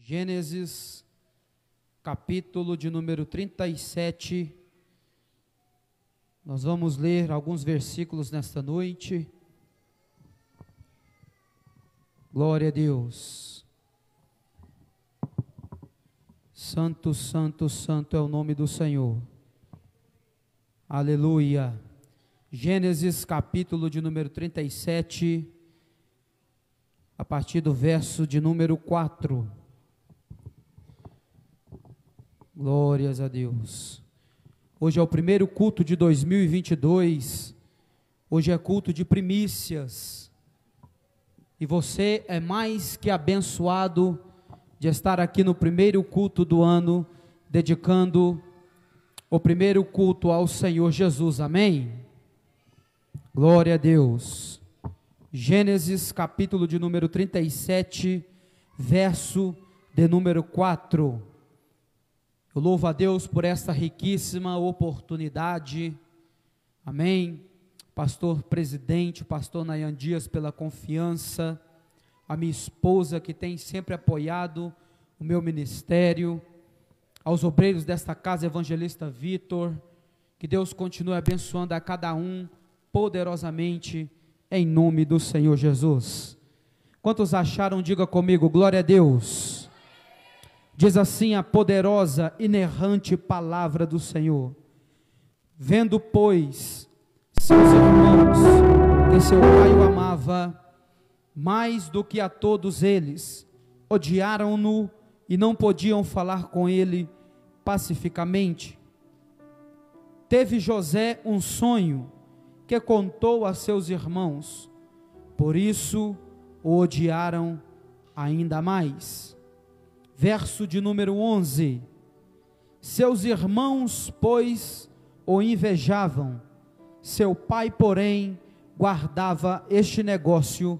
Gênesis, capítulo de número 37, nós vamos ler alguns versículos nesta noite. Glória a Deus. Santo, santo, santo é o nome do Senhor. Aleluia. Gênesis, capítulo de número 37, a partir do verso de número 4. Glórias a Deus. Hoje é o primeiro culto de 2022, hoje é culto de primícias, e você é mais que abençoado de estar aqui no primeiro culto do ano, dedicando o primeiro culto ao Senhor Jesus, amém? Glória a Deus. Gênesis, capítulo de número 37, verso de número 4. Eu louvo a Deus por esta riquíssima oportunidade, amém? Pastor presidente, pastor Nayan Dias, pela confiança, a minha esposa que tem sempre apoiado o meu ministério, aos obreiros desta casa, evangelista Vitor, que Deus continue abençoando a cada um poderosamente, em nome do Senhor Jesus. Quantos acharam, diga comigo, glória a Deus. Diz assim a poderosa, inerrante palavra do Senhor: vendo, pois, seus irmãos, que seu pai o amava mais do que a todos eles, odiaram-no e não podiam falar com ele pacificamente. Teve José um sonho que contou a seus irmãos, por isso o odiaram ainda mais. Verso de número 11: seus irmãos, pois, o invejavam, seu pai, porém, guardava este negócio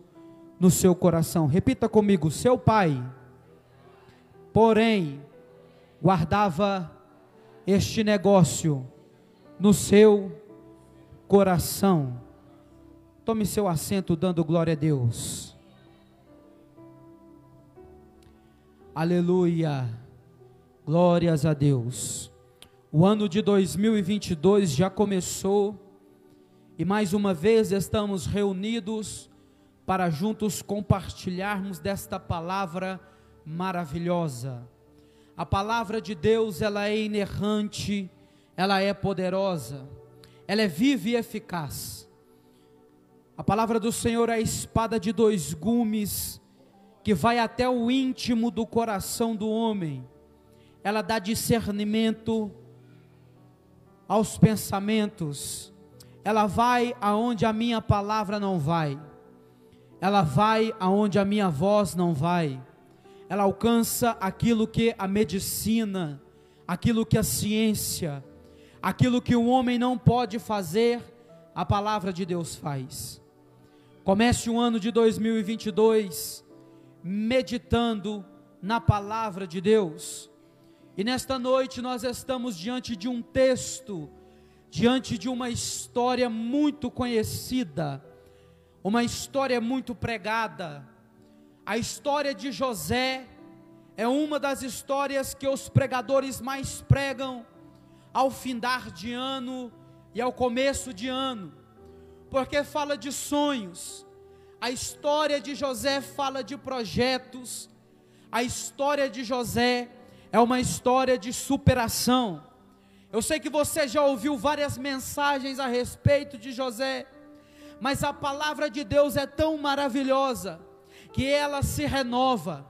no seu coração. Repita comigo: seu pai, porém, guardava este negócio no seu coração. Tome seu assento dando glória a Deus. Aleluia, glórias a Deus. O ano de 2022 já começou e mais uma vez estamos reunidos para juntos compartilharmos desta palavra maravilhosa. A palavra de Deus, ela é inerrante, ela é poderosa, ela é viva e eficaz. A palavra do Senhor é a espada de dois gumes, que vai até o íntimo do coração do homem. Ela dá discernimento aos pensamentos. Ela vai aonde a minha palavra não vai. Ela vai aonde a minha voz não vai. Ela alcança aquilo que a medicina, aquilo que a ciência, aquilo que o homem não pode fazer, a palavra de Deus faz. Comece o ano de 2022 meditando na palavra de Deus, e nesta noite nós estamos diante de um texto, diante de uma história muito conhecida, uma história muito pregada. A história de José é uma das histórias que os pregadores mais pregam ao findar de ano e ao começo de ano, porque fala de sonhos. A história de José fala de projetos. A história de José é uma história de superação. Eu sei que você já ouviu várias mensagens a respeito de José, mas a palavra de Deus é tão maravilhosa, que ela se renova.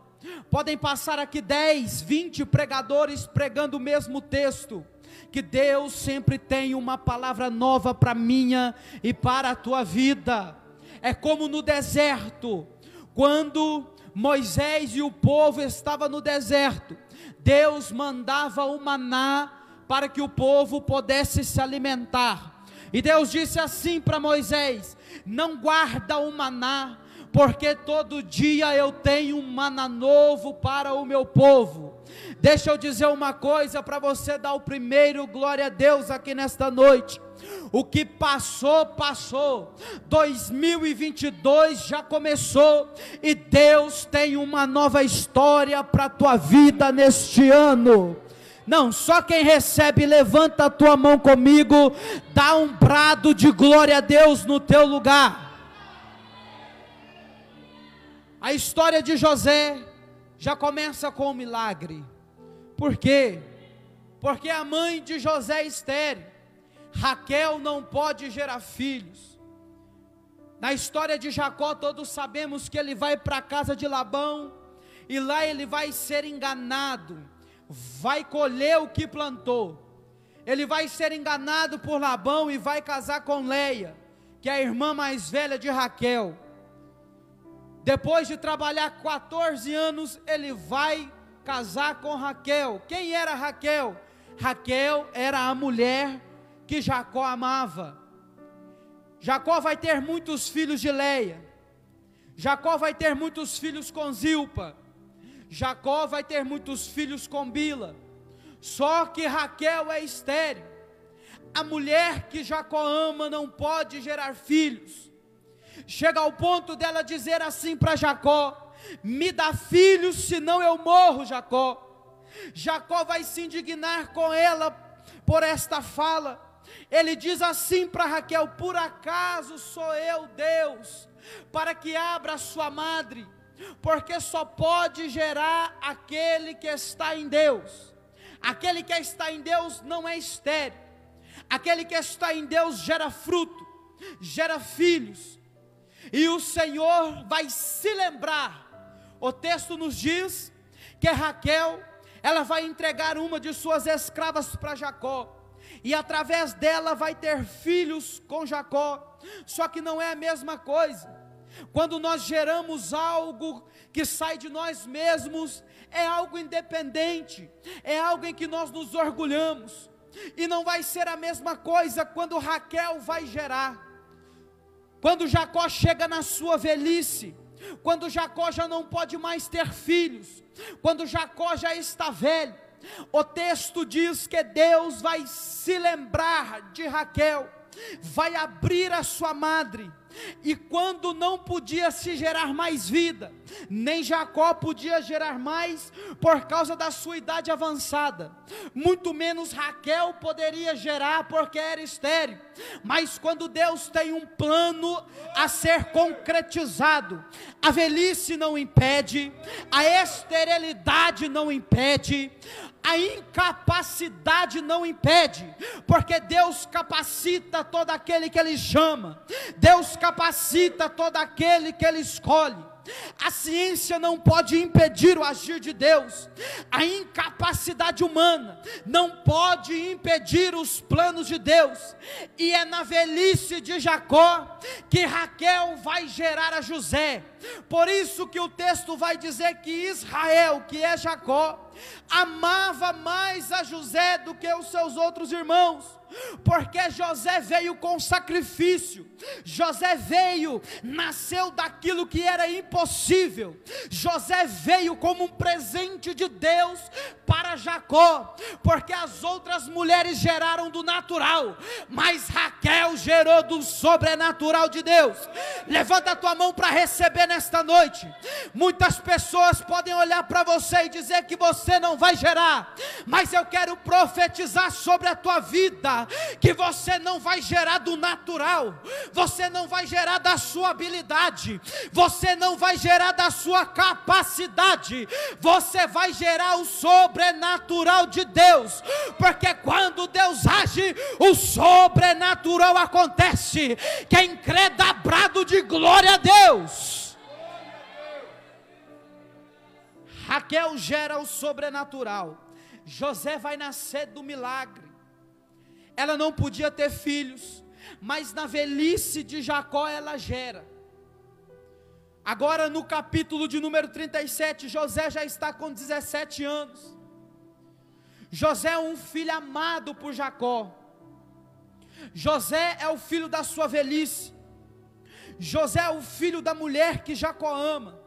Podem passar aqui 10, 20 pregadores pregando o mesmo texto, que Deus sempre tem uma palavra nova para a minha e para a tua vida. É como no deserto, quando Moisés e o povo estavam no deserto, Deus mandava o maná para que o povo pudesse se alimentar, e Deus disse assim para Moisés: não guarda o maná, porque todo dia eu tenho um maná novo para o meu povo. Deixa eu dizer uma coisa para você dar o primeiro glória a Deus aqui nesta noite. O que passou, passou. 2022 já começou e Deus tem uma nova história para a tua vida neste ano. Não, só quem recebe, levanta a tua mão comigo, dá um brado de glória a Deus no teu lugar. A história de José já começa com um milagre. Por quê? Porque a mãe de José é estéril. Raquel não pode gerar filhos. Na história de Jacó, todos sabemos que ele vai para a casa de Labão, e lá ele vai ser enganado, vai colher o que plantou. Ele vai ser enganado por Labão e vai casar com Leia, que é a irmã mais velha de Raquel. Depois de trabalhar 14 anos, ele vai casar com Raquel. Quem era Raquel? Raquel era a mulher que Jacó amava. Jacó vai ter muitos filhos de Leia. Jacó vai ter muitos filhos com Zilpa. Jacó vai ter muitos filhos com Bila. Só que Raquel é estéril. A mulher que Jacó ama não pode gerar filhos. Chega ao ponto dela dizer assim para Jacó: me dá filhos, senão eu morro, Jacó. Jacó vai se indignar com ela por esta fala. Ele diz assim para Raquel: por acaso sou eu Deus, para que abra sua madre? Porque só pode gerar aquele que está em Deus. Aquele que está em Deus não é estéril. Aquele que está em Deus gera fruto, gera filhos. E o Senhor vai se lembrar. O texto nos diz que Raquel, ela vai entregar uma de suas escravas para Jacó, e através dela vai ter filhos com Jacó. Só que não é a mesma coisa. Quando nós geramos algo que sai de nós mesmos, é algo independente, é algo em que nós nos orgulhamos. E não vai ser a mesma coisa quando Raquel vai gerar. Quando Jacó chega na sua velhice, quando Jacó já não pode mais ter filhos, quando Jacó já está velho, o texto diz que Deus vai se lembrar de Raquel, vai abrir a sua madre. E quando não podia se gerar mais vida, nem Jacó podia gerar mais por causa da sua idade avançada, muito menos Raquel poderia gerar porque era estéril. Mas quando Deus tem um plano a ser concretizado, a velhice não impede, a esterilidade não impede, a incapacidade não impede, porque Deus capacita todo aquele que Ele chama, Deus capacita todo aquele que Ele escolhe. A ciência não pode impedir o agir de Deus, a incapacidade humana não pode impedir os planos de Deus. E é na velhice de Jacó que Raquel vai gerar a José. Por isso que o texto vai dizer que Israel, que é Jacó, amava mais a José do que os seus outros irmãos, porque José veio com sacrifício, José veio, nasceu daquilo que era impossível, José veio como um presente de Deus para Jacó, porque as outras mulheres geraram do natural, mas Raquel gerou do sobrenatural de Deus. Levanta a tua mão para receber nesta noite. Muitas pessoas podem olhar para você e dizer que você não vai gerar, mas eu quero profetizar sobre a tua vida, que você não vai gerar do natural, você não vai gerar da sua habilidade, você não vai gerar da sua capacidade, você vai gerar o sobrenatural de Deus, porque quando Deus age, o sobrenatural acontece. Quem crê dá brado de glória a Deus. Raquel gera o sobrenatural. José vai nascer do milagre. Ela não podia ter filhos, mas na velhice de Jacó ela gera. Agora no capítulo de número 37, José já está com 17 anos. José é um filho amado por Jacó. José é o filho da sua velhice. José é o filho da mulher que Jacó ama.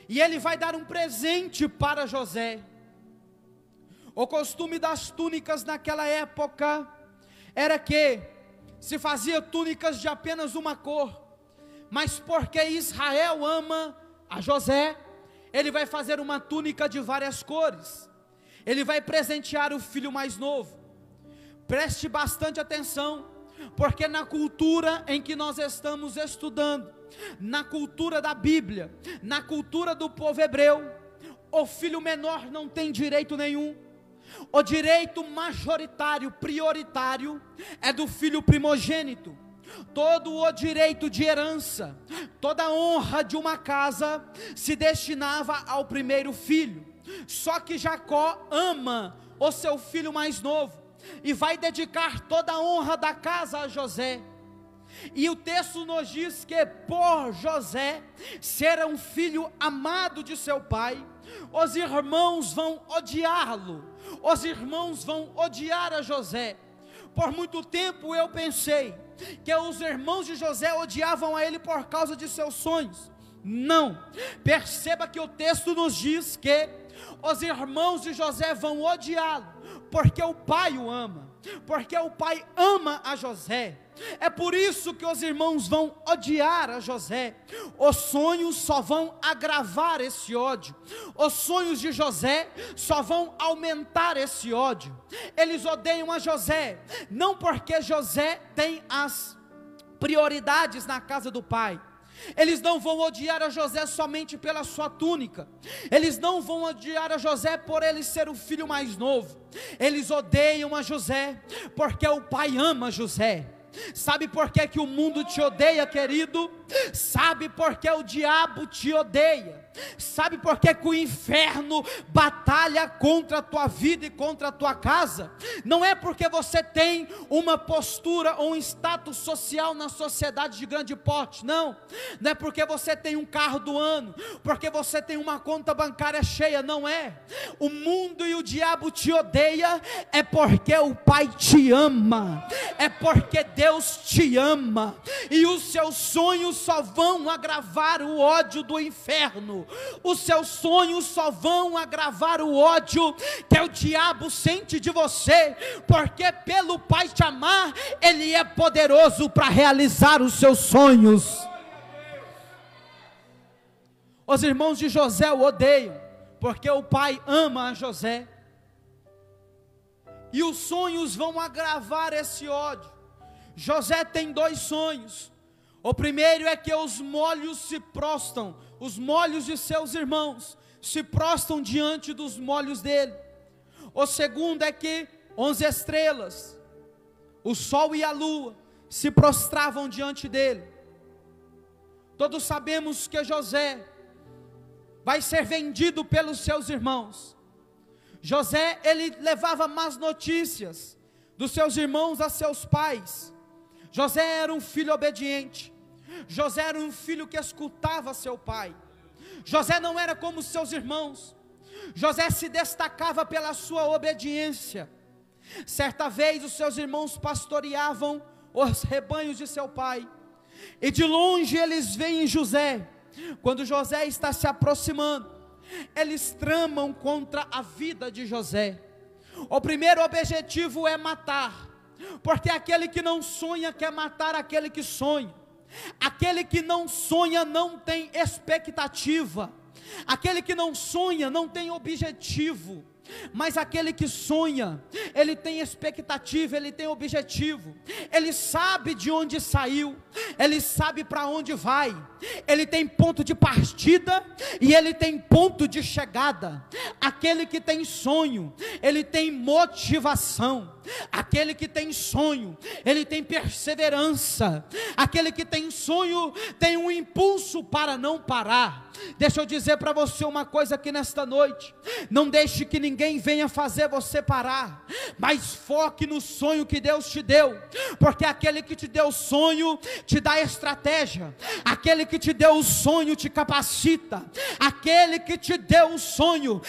E ele vai dar um presente para José. O costume das túnicas naquela época era que se fazia túnicas de apenas uma cor, mas porque Israel ama a José, ele vai fazer uma túnica de várias cores. Ele vai presentear o filho mais novo. Preste bastante atenção, porque na cultura em que nós estamos estudando, na cultura da Bíblia, na cultura do povo hebreu, o filho menor não tem direito nenhum. O direito majoritário, prioritário, é do filho primogênito. Todo o direito de herança, toda a honra de uma casa se destinava ao primeiro filho. Só que Jacó ama o seu filho mais novo e vai dedicar toda a honra da casa a José. E o texto nos diz que por José ser um filho amado de seu pai, os irmãos vão odiá-lo, os irmãos vão odiar a José. Por muito tempo eu pensei que os irmãos de José odiavam a ele por causa de seus sonhos. Não, perceba que o texto nos diz que os irmãos de José vão odiá-lo, porque o pai o ama, porque o pai ama a José. É por isso que os irmãos vão odiar a José. Os sonhos só vão agravar esse ódio. Os sonhos de José só vão aumentar esse ódio. Eles odeiam a José, não porque José tem as prioridades na casa do pai. Eles não vão odiar a José somente pela sua túnica. Eles não vão odiar a José por ele ser o filho mais novo. Eles odeiam a José porque o pai ama José. Sabe por que o mundo te odeia, querido? Sabe por que o diabo te odeia? Sabe por que o inferno batalha contra a tua vida e contra a tua casa? Não é porque você tem uma postura ou um status social na sociedade de grande porte, não. Não é porque você tem um carro do ano, porque você tem uma conta bancária cheia, não é. O mundo e o diabo te odeia, é porque o Pai te ama, é porque Deus te ama, e os seus sonhos só vão agravar o ódio do inferno. Os seus sonhos só vão agravar o ódio que o diabo sente de você, porque pelo Pai te amar, Ele é poderoso para realizar os seus sonhos. Os irmãos de José o odeiam, porque o pai ama a José, e os sonhos vão agravar esse ódio. José tem dois sonhos. O primeiro é que os molhos se prostram, os molhos de seus irmãos se prostram diante dos molhos dele. O segundo é que 11 estrelas, o sol e a lua, se prostravam diante dele. Todos sabemos que José vai ser vendido pelos seus irmãos. José, ele levava más notícias dos seus irmãos a seus pais. José era um filho obediente. José era um filho que escutava seu pai. José não era como seus irmãos. José se destacava pela sua obediência. Certa vez os seus irmãos pastoreavam os rebanhos de seu pai, e de longe eles veem José. Quando José está se aproximando, eles tramam contra a vida de José. O primeiro objetivo é matar, porque aquele que não sonha quer matar aquele que sonha. Aquele que não sonha não tem expectativa. Aquele que não sonha não tem objetivo. Mas aquele que sonha, ele tem expectativa, ele tem objetivo, ele sabe de onde saiu, ele sabe para onde vai, ele tem ponto de partida e ele tem ponto de chegada. Aquele que tem sonho, ele tem motivação. Aquele que tem sonho, ele tem perseverança. Aquele que tem sonho, tem um impulso para não parar. Deixa eu dizer para você uma coisa aqui nesta noite: não deixe que ninguém venha fazer você parar, mas foque no sonho que Deus te deu, porque aquele que te deu o sonho, te dá estratégia. Aquele que te deu o sonho, te capacita. Aquele que te deu o sonho,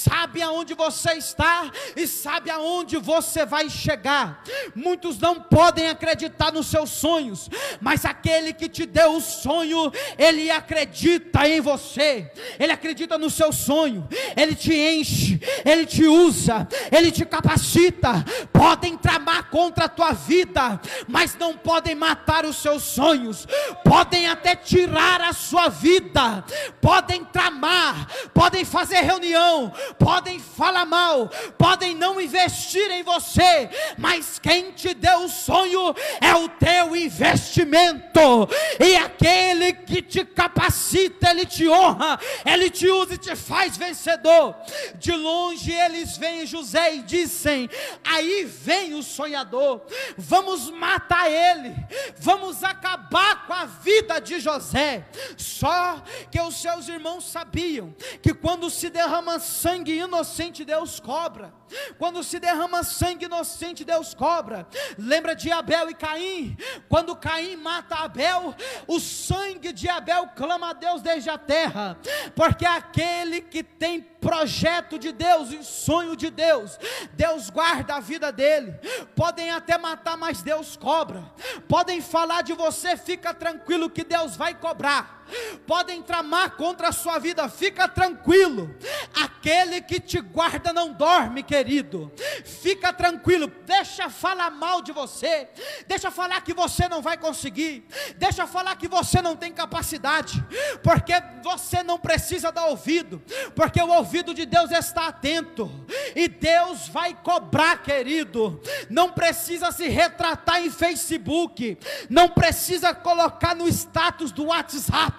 sabe aonde você está e sabe aonde você vai chegar. Muitos não podem acreditar nos seus sonhos, mas aquele que te deu o sonho, ele acredita em você, ele acredita no seu sonho, ele te enche, ele te usa, ele te capacita. Podem tramar contra a tua vida, mas não podem matar os seus sonhos. Podem até tirar a sua vida, podem tramar, podem fazer reunião, podem falar mal, podem não investir em você, mas quem te deu o sonho é o teu investimento. E aquele que te capacita, ele te honra, ele te usa e te faz vencedor. De longe eles veem José e dizem: aí vem o sonhador, vamos matar ele, vamos acabar com a vida de José. Só que os seus irmãos sabiam que quando se derrama sangue inocente, Deus cobra. Quando se derrama sangue inocente, Deus cobra. Lembra de Abel e Caim? Quando Caim mata Abel, o sangue de Abel clama a Deus desde a terra, porque aquele que tem projeto de Deus e sonho de Deus, Deus guarda a vida dele. Podem até matar, mas Deus cobra. Podem falar de você, fica tranquilo que Deus vai cobrar. Podem tramar contra a sua vida, fica tranquilo, aquele que te guarda não dorme, querido. Fica tranquilo, deixa falar mal de você, deixa falar que você não vai conseguir, deixa falar que você não tem capacidade, porque você não precisa dar ouvido, porque o ouvido de Deus está atento, e Deus vai cobrar, querido. Não precisa se retratar em Facebook, não precisa colocar no status do WhatsApp,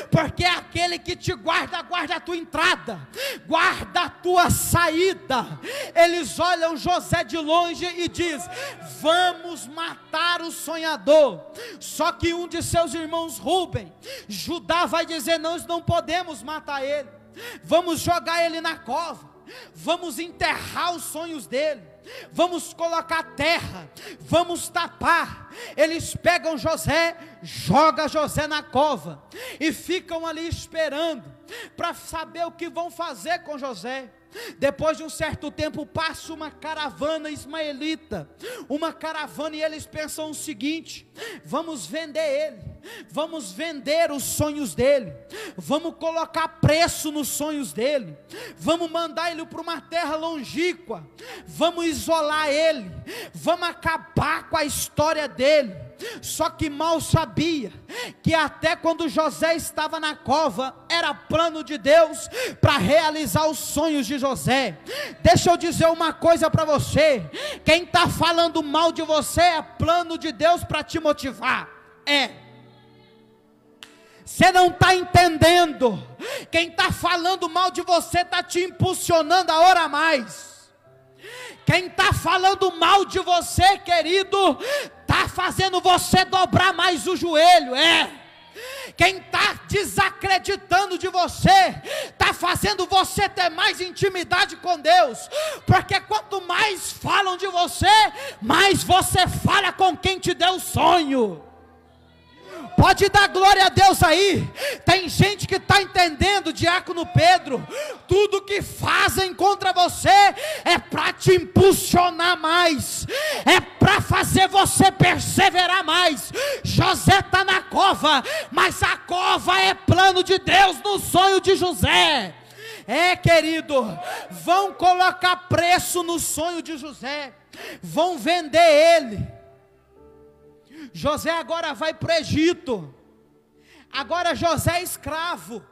porque é aquele que te guarda, guarda a tua entrada, guarda a tua saída. Eles olham José de longe e diz: vamos matar o sonhador. Só que um de seus irmãos, Rubem, Judá, vai dizer: nós não podemos matar ele, vamos jogar ele na cova, vamos enterrar os sonhos dele, vamos colocar terra, vamos tapar. Eles pegam José, jogam José na cova e ficam ali esperando para saber o que vão fazer com José. Depois de um certo tempo passa uma caravana ismaelita, uma caravana, e eles pensam o seguinte: vamos vender ele, vamos vender os sonhos dele, vamos colocar preço nos sonhos dele, vamos mandar ele para uma terra longínqua, vamos isolar ele, vamos acabar com a história dele. Só que mal sabia que até quando José estava na cova, era plano de Deus para realizar os sonhos de José. Deixa eu dizer uma coisa para você: quem está falando mal de você é plano de Deus para te motivar. Você não está entendendo. Quem está falando mal de você está te impulsionando a orar mais. Quem está falando mal de você, querido, está fazendo você dobrar mais o joelho. Quem está desacreditando de você, está fazendo você ter mais intimidade com Deus, porque quanto mais falam de você, mais você fala com quem te deu o sonho. Pode dar glória a Deus aí. Tem gente que está entendendo, diácono Pedro, tudo que fazem contra você é para te impulsionar mais, é para fazer você perseverar mais. José está na cova, mas a cova é plano de Deus no sonho de José. Querido, vão colocar preço no sonho de José, vão vender ele. José agora vai para o Egito. Agora José é escravo.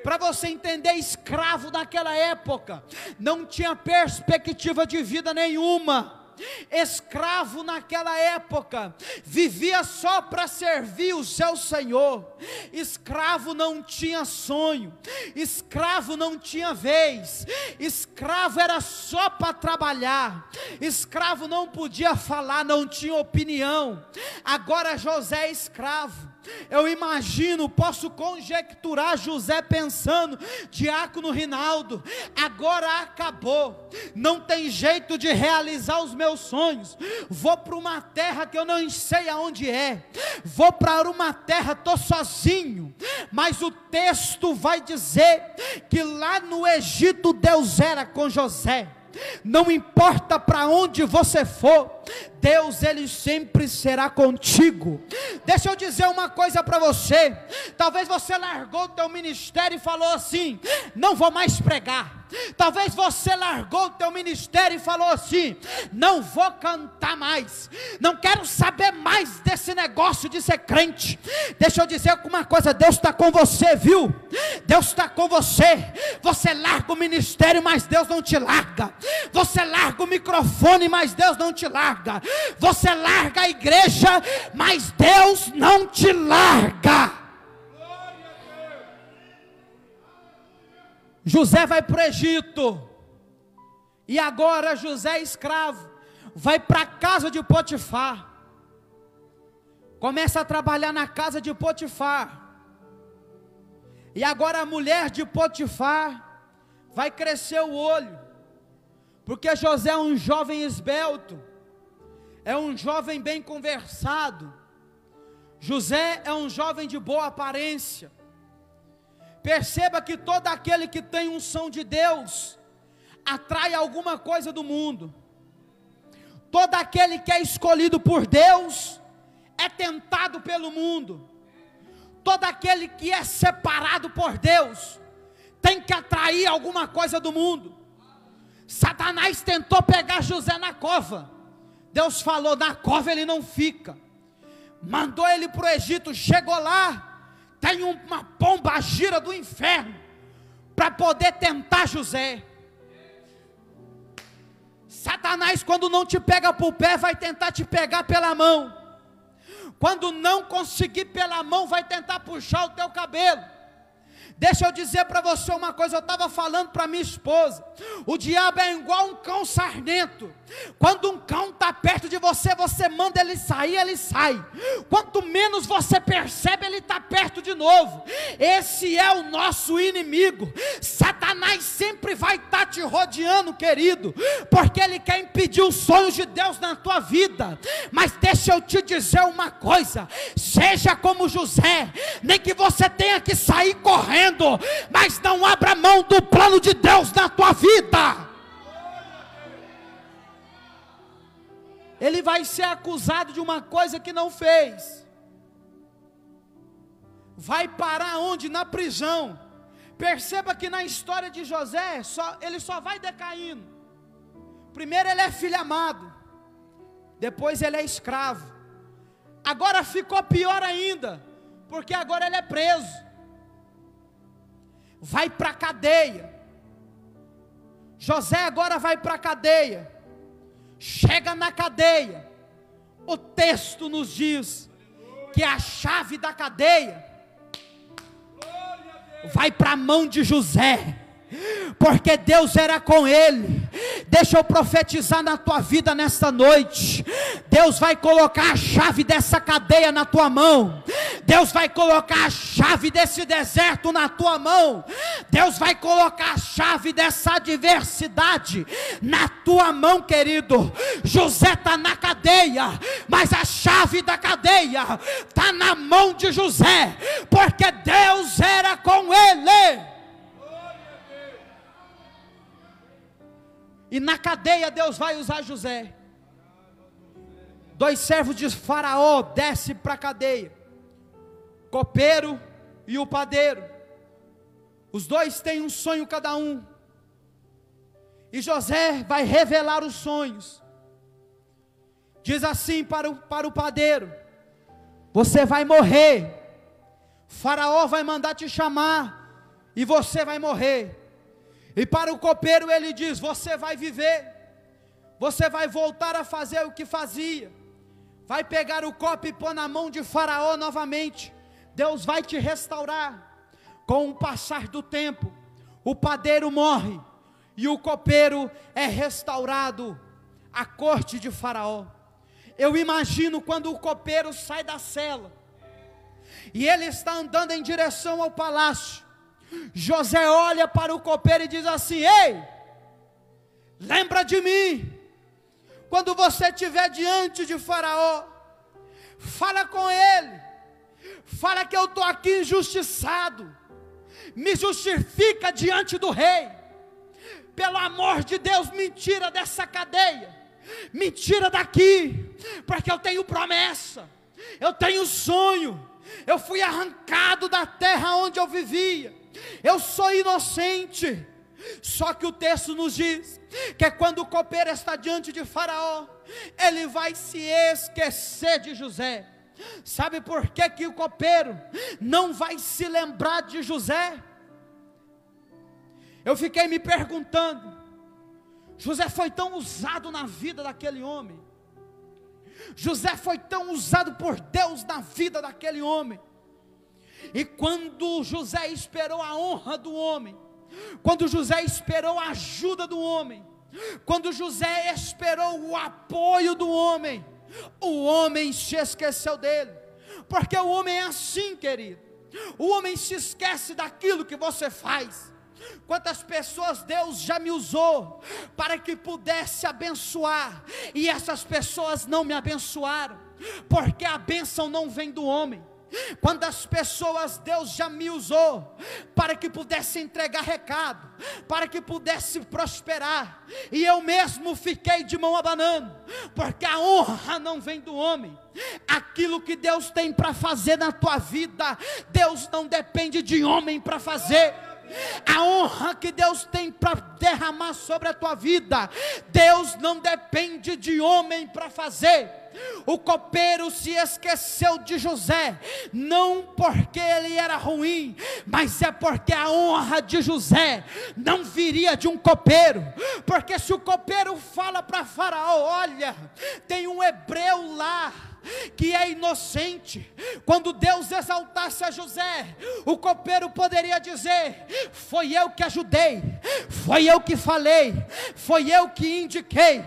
Para você entender, escravo naquela época não tinha perspectiva de vida nenhuma. Escravo naquela época vivia só para servir o seu senhor. Escravo não tinha sonho, escravo não tinha vez, escravo era só para trabalhar, escravo não podia falar, não tinha opinião. Agora José é escravo. Eu imagino, posso conjecturar José pensando: diácono Rinaldo, agora acabou, não tem jeito de realizar os meus sonhos, vou para uma terra que eu não sei aonde é, vou para uma terra, estou sozinho. Mas o texto vai dizer que lá no Egito Deus era com José. Não importa para onde você for, Deus, Ele sempre será contigo. Deixa eu dizer uma coisa para você. Talvez você largou o teu ministério e falou assim: não vou mais pregar. Talvez você largou o teu ministério e falou assim: não vou cantar mais, não quero saber mais desse negócio de ser crente. Deixa eu dizer uma coisa: Deus está com você, viu? Deus está com você. Você larga o ministério, mas Deus não te larga. Você larga o microfone, mas Deus não te larga. Você larga a igreja, mas Deus não te larga. José vai para o Egito, e agora José, escravo, vai para a casa de Potifar, começa a trabalhar na casa de Potifar, e agora a mulher de Potifar vai crescer o olho, porque José é um jovem esbelto, é um jovem bem conversado, José é um jovem de boa aparência. Perceba que todo aquele que tem unção de Deus atrai alguma coisa do mundo. Todo aquele que é escolhido por Deus é tentado pelo mundo. Todo aquele que é separado por Deus tem que atrair alguma coisa do mundo. Satanás tentou pegar José na cova. Deus falou: na cova ele não fica. Mandou ele para o Egito. Chegou lá, tem uma pomba gira do inferno para poder tentar José. Satanás, quando não te pega por pé, vai tentar te pegar pela mão. Quando não conseguir pela mão, vai tentar puxar o teu cabelo. Deixa eu dizer para você uma coisa, eu estava falando para minha esposa, o diabo é igual um cão sarnento. Quando um cão está perto de você, você manda ele sair, ele sai. Quanto menos você percebe, ele está perto de novo. Esse é o nosso inimigo. Satanás sempre vai estar te rodeando, querido, porque ele quer impedir os sonhos de Deus na tua vida. Mas deixa eu te dizer uma coisa, seja como José, nem que você tenha que sair correndo, mas não abra mão do plano de Deus na tua vida. Ele vai ser acusado de uma coisa que não fez. Vai parar onde? Na prisão. Perceba que na história de José, ele só vai decaindo. Primeiro ele é filho amado, depois ele é escravo. Agora ficou pior ainda, porque agora ele é preso. Vai para a cadeia. José agora vai para a cadeia. Chega na cadeia. O texto nos diz que a chave da cadeia vai para a mão de José, porque Deus era com ele. Deixa eu profetizar na tua vida nesta noite. Deus vai colocar a chave dessa cadeia na tua mão. Deus vai colocar a chave desse deserto na tua mão. Deus vai colocar a chave dessa adversidade na tua mão, querido. José está na cadeia, mas a chave da cadeia está na mão de José, porque Deus era com ele. E na cadeia Deus vai usar José. 2 servos de Faraó descem para a cadeia, copeiro e o padeiro. Os dois têm um sonho cada um. E José vai revelar os sonhos. Diz assim para o padeiro: você vai morrer. Faraó vai mandar te chamar e você vai morrer. E para o copeiro ele diz: você vai viver, você vai voltar a fazer o que fazia, vai pegar o copo e pôr na mão de Faraó novamente. Deus vai te restaurar. Com o passar do tempo, o padeiro morre e o copeiro é restaurado à corte de Faraó. Eu imagino quando o copeiro sai da cela, e ele está andando em direção ao palácio. José olha para o copeiro e diz assim: ei, lembra de mim, quando você estiver diante de Faraó, fala com ele, fala que eu estou aqui injustiçado, me justifica diante do rei, pelo amor de Deus, me tira dessa cadeia, me tira daqui, porque eu tenho promessa, eu tenho sonho, eu fui arrancado da terra onde eu vivia, eu sou inocente. Só que o texto nos diz que quando o copeiro está diante de Faraó, ele vai se esquecer de José. Sabe por que o copeiro não vai se lembrar de José? Eu fiquei me perguntando. José foi tão usado na vida daquele homem, José foi tão usado por Deus na vida daquele homem, e quando José esperou a honra do homem, quando José esperou a ajuda do homem, quando José esperou o apoio do homem, o homem se esqueceu dele. Porque o homem é assim, querido, o homem se esquece daquilo que você faz. Quantas pessoas Deus já me usou para que pudesse abençoar, e essas pessoas não me abençoaram, porque a bênção não vem do homem. Quantas pessoas Deus já me usou para que pudesse entregar recado, para que pudesse prosperar, e eu mesmo fiquei de mão abanando, porque a honra não vem do homem. Aquilo que Deus tem para fazer na tua vida, Deus não depende de homem para fazer. A honra que Deus tem para derramar sobre a tua vida, Deus não depende de homem para fazer. O copeiro se esqueceu de José, não porque ele era ruim, mas é porque a honra de José não viria de um copeiro. Porque se o copeiro fala para Faraó: olha, tem um hebreu lá que é inocente, quando Deus exaltasse a José, o copeiro poderia dizer: foi eu que ajudei, foi eu que falei, foi eu que indiquei.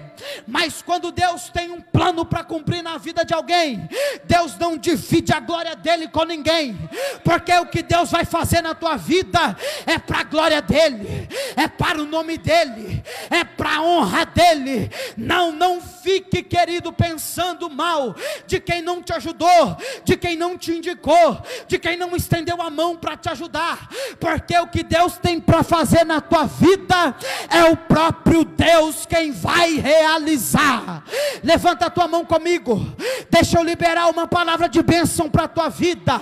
Mas quando Deus tem um plano para cumprir na vida de alguém, Deus não divide a glória dele com ninguém, porque o que Deus vai fazer na tua vida é para a glória dele, é para o nome dele, é para a honra dele. Não fique, querido, pensando mal de quem não te ajudou, de quem não te indicou, de quem não estendeu a mão para te ajudar, porque o que Deus tem para fazer na tua vida é o próprio Deus quem vai realizar. Levanta a tua mão comigo, deixa eu liberar uma palavra de bênção para a tua vida.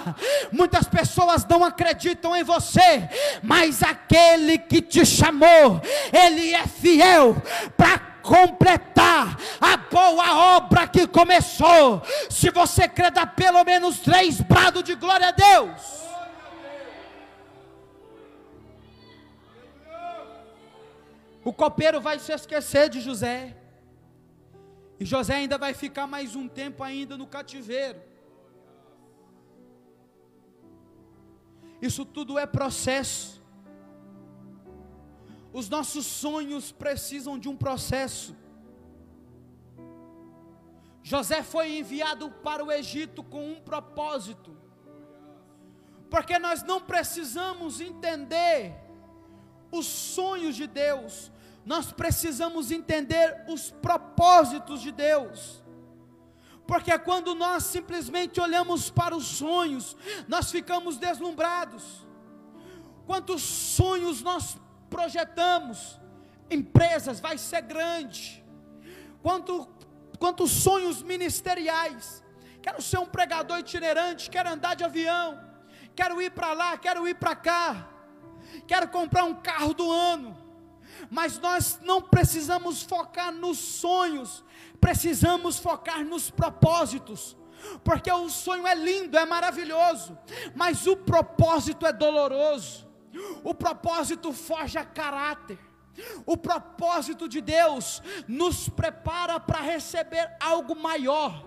Muitas pessoas não acreditam em você, mas aquele que te chamou, ele é fiel para completar a boa obra que começou. Se você crê, dá pelo menos 3 brados de glória a Deus. O copeiro vai se esquecer de José, e José ainda vai ficar mais um tempo ainda no cativeiro. Isso tudo é processo. Os nossos sonhos precisam de um processo. José foi enviado para o Egito com um propósito, porque nós não precisamos entender os sonhos de Deus, nós precisamos entender os propósitos de Deus. Porque quando nós simplesmente olhamos para os sonhos, nós ficamos deslumbrados. Quantos sonhos nós projetamos? Empresas, vai ser grande. Quantos sonhos ministeriais? Quero ser um pregador itinerante, quero andar de avião, quero ir para lá, quero ir para cá, quero comprar um carro do ano. Mas nós não precisamos focar nos sonhos, precisamos focar nos propósitos. Porque o sonho é lindo, é maravilhoso, mas o propósito é doloroso. O propósito forja caráter. O propósito de Deus nos prepara para receber algo maior.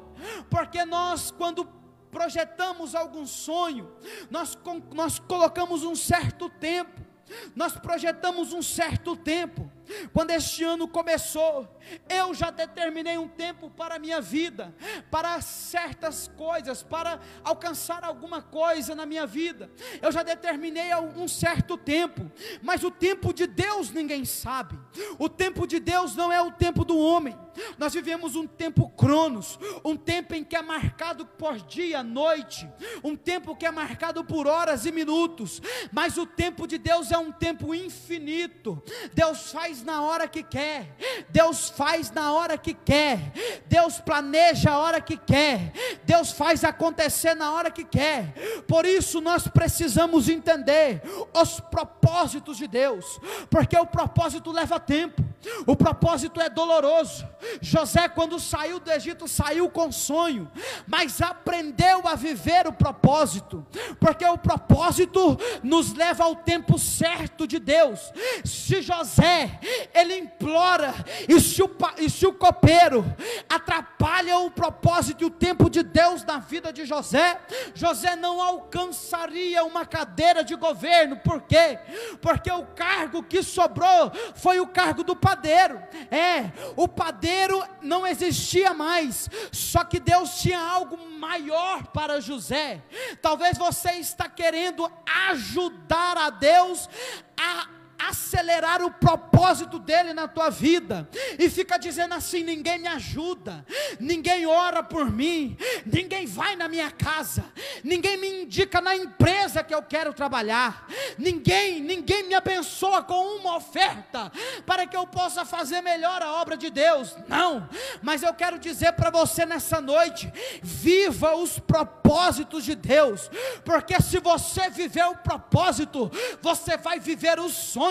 Porque nós, quando projetamos algum sonho, nós colocamos um certo tempo, nós projetamos um certo tempo, quando este ano começou, eu já determinei um tempo para a minha vida, para certas coisas, para alcançar alguma coisa na minha vida. Eu já determinei um certo tempo, mas o tempo de Deus ninguém sabe. O tempo de Deus não é o tempo do homem. Nós vivemos um tempo cronos, um tempo em que é marcado por dia, noite, um tempo que é marcado por horas e minutos, mas o tempo de Deus é um tempo infinito. Deus faz na hora que quer, Deus faz na hora que quer, Deus planeja a hora que quer, Deus faz acontecer na hora que quer. Por isso nós precisamos entender os propósitos de Deus, porque o propósito leva tempo, o propósito é doloroso. José, quando saiu do Egito, saiu com sonho, mas aprendeu a viver o propósito, porque o propósito nos leva ao tempo certo de Deus. Se José, ele implora, e se o copeiro atrapalha o propósito e o tempo de Deus na vida de José, José não alcançaria uma cadeira de governo. Por quê? Porque o cargo que sobrou foi o cargo do padeiro. O padeiro não existia mais, só que Deus tinha algo maior para José. Talvez você está querendo ajudar a Deus a acelerar o propósito dele na tua vida, e fica dizendo assim: ninguém me ajuda, ninguém ora por mim, ninguém vai na minha casa, ninguém me indica na empresa que eu quero trabalhar, ninguém me abençoa com uma oferta, para que eu possa fazer melhor a obra de Deus. Não, mas eu quero dizer para você nessa noite: viva os propósitos de Deus, porque se você viver o propósito, você vai viver os sonhos.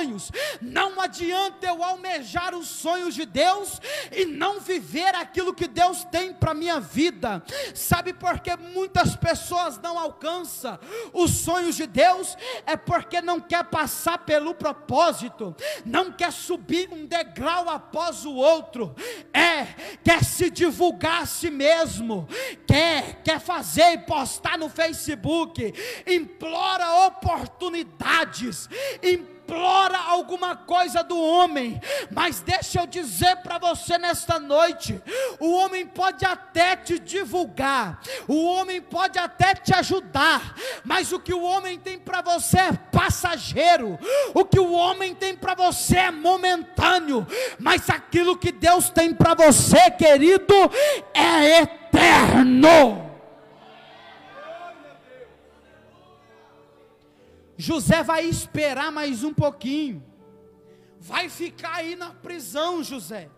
Não adianta eu almejar os sonhos de Deus e não viver aquilo que Deus tem para a minha vida. Sabe por que muitas pessoas não alcançam os sonhos de Deus? É porque não quer passar pelo propósito, não quer subir um degrau após o outro, quer se divulgar a si mesmo, quer fazer e postar no Facebook, implora oportunidades, implora alguma coisa do homem. Mas deixa eu dizer para você nesta noite: o homem pode até te divulgar, o homem pode até te ajudar, mas o que o homem tem para você é passageiro, o que o homem tem para você é momentâneo, mas aquilo que Deus tem para você, querido, é eterno. José vai esperar mais um pouquinho, vai ficar aí na prisão, José.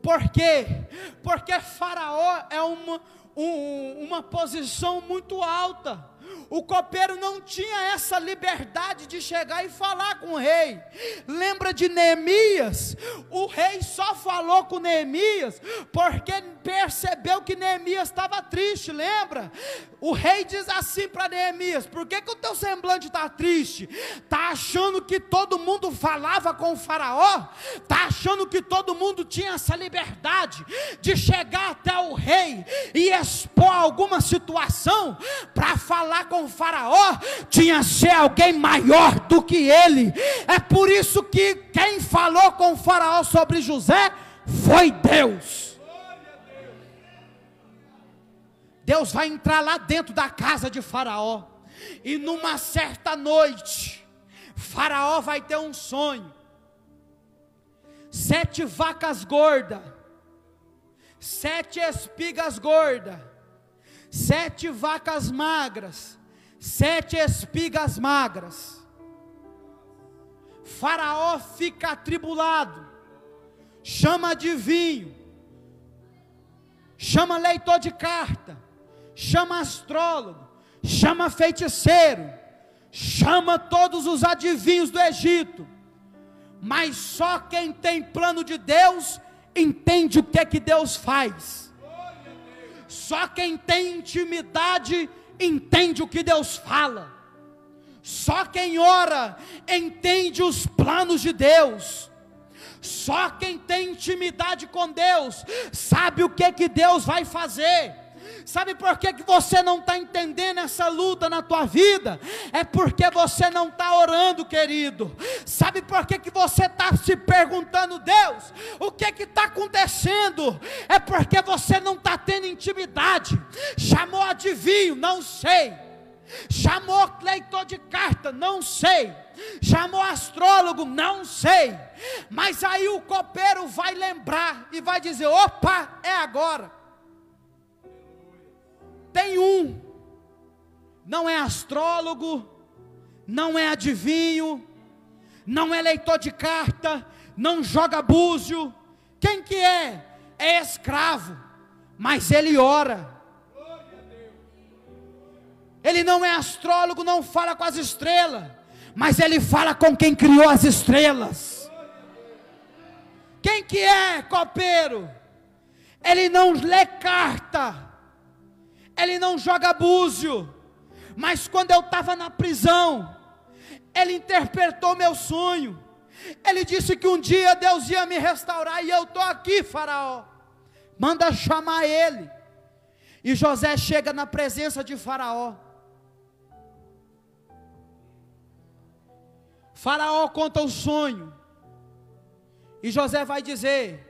Por quê? Porque Faraó é uma posição muito alta. O copeiro não tinha essa liberdade de chegar e falar com o rei. Lembra de Neemias? O rei só falou com Neemias porque percebeu que Neemias estava triste. Lembra? O rei diz assim para Neemias: por que o teu semblante está triste? Está achando que todo mundo falava com o faraó? Está achando que todo mundo tinha essa liberdade de chegar até o rei e expor alguma situação para falar com o faraó? Tinha que ser alguém maior do que ele. É por isso que quem falou com o faraó sobre José foi Deus. Deus vai entrar lá dentro da casa de Faraó, e numa certa noite, Faraó vai ter um sonho: 7 vacas gordas, 7 espigas gordas, 7 vacas magras, 7 espigas magras. Faraó fica atribulado, chama adivinho, chama leitor de carta, chama astrólogo, chama feiticeiro, chama todos os adivinhos do Egito, mas só quem tem plano de Deus entende o que é que Deus faz. Só quem tem intimidade entende o que Deus fala. Só quem ora entende os planos de Deus. Só quem tem intimidade com Deus sabe o que Deus vai fazer. Sabe por que você não está entendendo essa luta na tua vida? É porque você não está orando, querido. Sabe por que você está se perguntando: Deus, o que está acontecendo? É porque você não está tendo intimidade. Chamou adivinho? Não sei. Chamou leitor de carta? Não sei. Chamou astrólogo? Não sei. Mas aí o copeiro vai lembrar e vai dizer: opa, é agora. Tem um, não é astrólogo, não é adivinho, não é leitor de carta, não joga búzio. Quem que é? É escravo, mas ele ora. Ele não é astrólogo, não fala com as estrelas, mas ele fala com quem criou as estrelas. Quem que é copeiro? Ele não lê carta, ele não joga búzio, mas quando eu estava na prisão, ele interpretou meu sonho. Ele disse que um dia Deus ia me restaurar, e eu estou aqui, Faraó, manda chamar ele. E José chega na presença de Faraó. Faraó conta o sonho, e José vai dizer: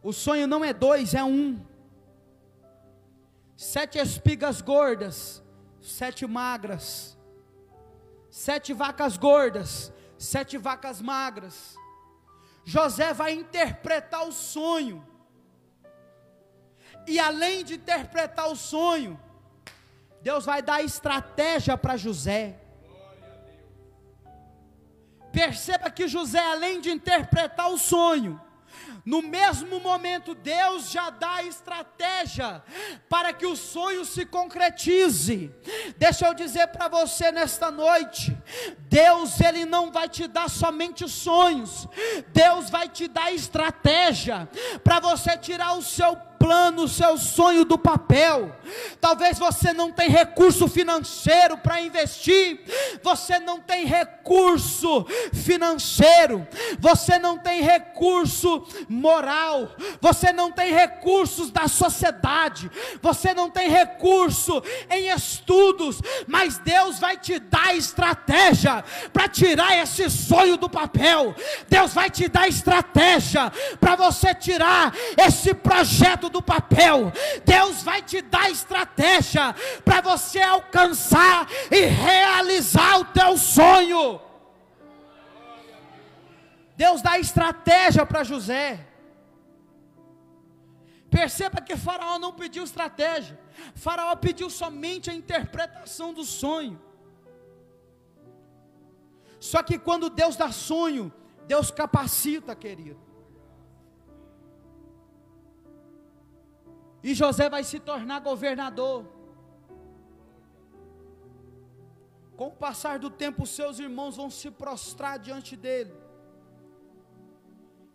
o sonho não é 2, é 1. 7 espigas gordas, 7 magras, 7 vacas gordas, 7 vacas magras. José vai interpretar o sonho, e além de interpretar o sonho, Deus vai dar estratégia para José. Perceba que José, além de interpretar o sonho, no mesmo momento Deus já dá a estratégia para que o sonho se concretize. Deixa eu dizer para você nesta noite: Deus, Ele não vai te dar somente sonhos, Deus vai te dar estratégia para você tirar o seu plano, o seu sonho do papel. Talvez você não tenha recurso financeiro para investir, você não tem recurso financeiro, você não tem recurso moral, você não tem recursos da sociedade, você não tem recurso em estudos, mas Deus vai te dar estratégia para tirar esse sonho do papel. Deus vai te dar estratégia para você tirar esse projeto do papel. Deus vai te dar estratégia para você alcançar e realizar o teu sonho. Deus dá estratégia para José. Perceba que Faraó não pediu estratégia, Faraó pediu somente a interpretação do sonho. Só que quando Deus dá sonho, Deus capacita, querido. E José vai se tornar governador. Com o passar do tempo, seus irmãos vão se prostrar diante dele.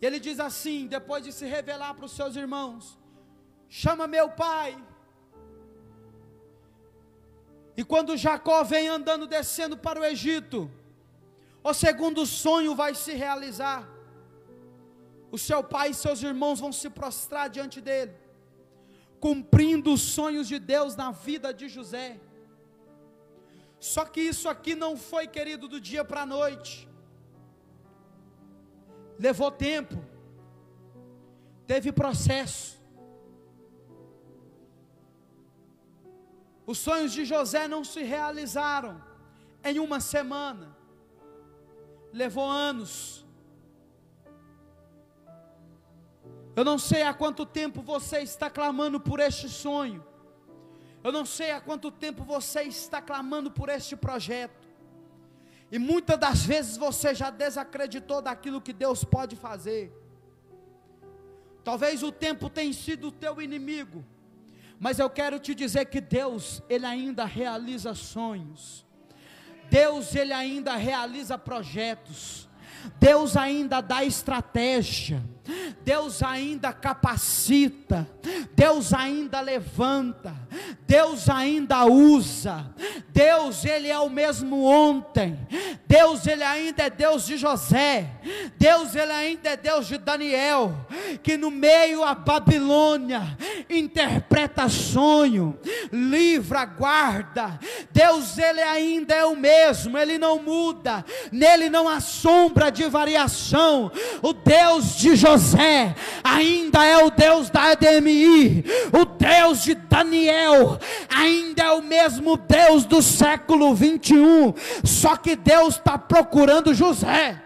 E ele diz assim, depois de se revelar para os seus irmãos: chama meu pai. E quando Jacó vem andando, descendo para o Egito, o segundo sonho vai se realizar. O seu pai e seus irmãos vão se prostrar diante dele, cumprindo os sonhos de Deus na vida de José. Só que isso aqui não foi, querido, do dia para a noite. Levou tempo, teve processo. Os sonhos de José não se realizaram em uma semana, levou anos. Eu não sei há quanto tempo você está clamando por este sonho, eu não sei há quanto tempo você está clamando por este projeto, e muitas das vezes você já desacreditou daquilo que Deus pode fazer. Talvez o tempo tenha sido o teu inimigo, mas eu quero te dizer que Deus, Ele ainda realiza sonhos, Deus, Ele ainda realiza projetos, Deus ainda dá estratégia, Deus ainda capacita, Deus ainda levanta, Deus ainda usa. Deus, Ele é o mesmo ontem. Deus, Ele ainda é Deus de José. Deus, Ele ainda é Deus de Daniel, que no meio a Babilônia interpreta sonho, livra, guarda. Deus, Ele ainda é o mesmo, Ele não muda, nele não há sombra de variação. O Deus de José ainda é o Deus da EDMI, o Deus de Daniel ainda é o mesmo Deus do século 21, só que Deus está procurando José.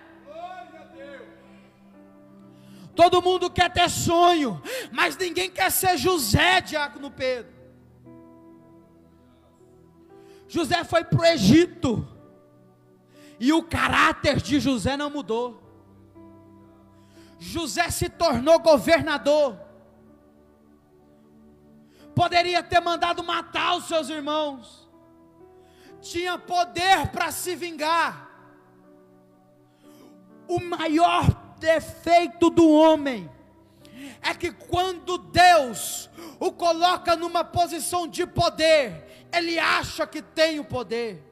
Todo mundo quer ter sonho, mas ninguém quer ser José, diácono Pedro. José foi para o Egito, e o caráter de José não mudou. José se tornou governador, poderia ter mandado matar os seus irmãos, tinha poder para se vingar. O maior defeito do homem é que quando Deus o coloca numa posição de poder, ele acha que tem o poder.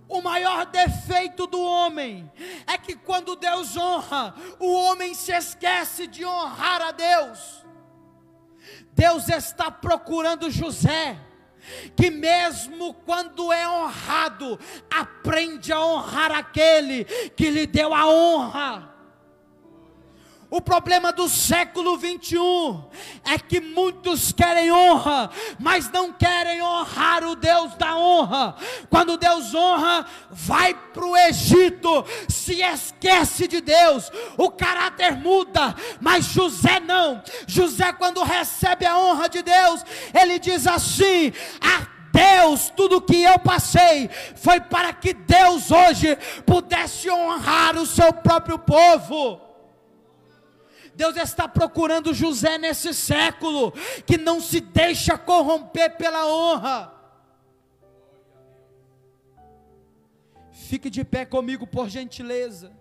O maior defeito do homem é que quando Deus honra, o homem se esquece de honrar a Deus. Deus está procurando José, que mesmo quando é honrado, aprende a honrar aquele que lhe deu a honra. O problema do século 21 é que muitos querem honra, mas não querem honrar o Deus da honra. Quando Deus honra, vai para o Egito, se esquece de Deus, o caráter muda, mas José não. José, quando recebe a honra de Deus, ele diz assim: Deus, tudo que eu passei foi para que Deus hoje pudesse honrar o seu próprio povo. Deus está procurando José nesse século, que não se deixa corromper pela honra. Fique de pé comigo, por gentileza.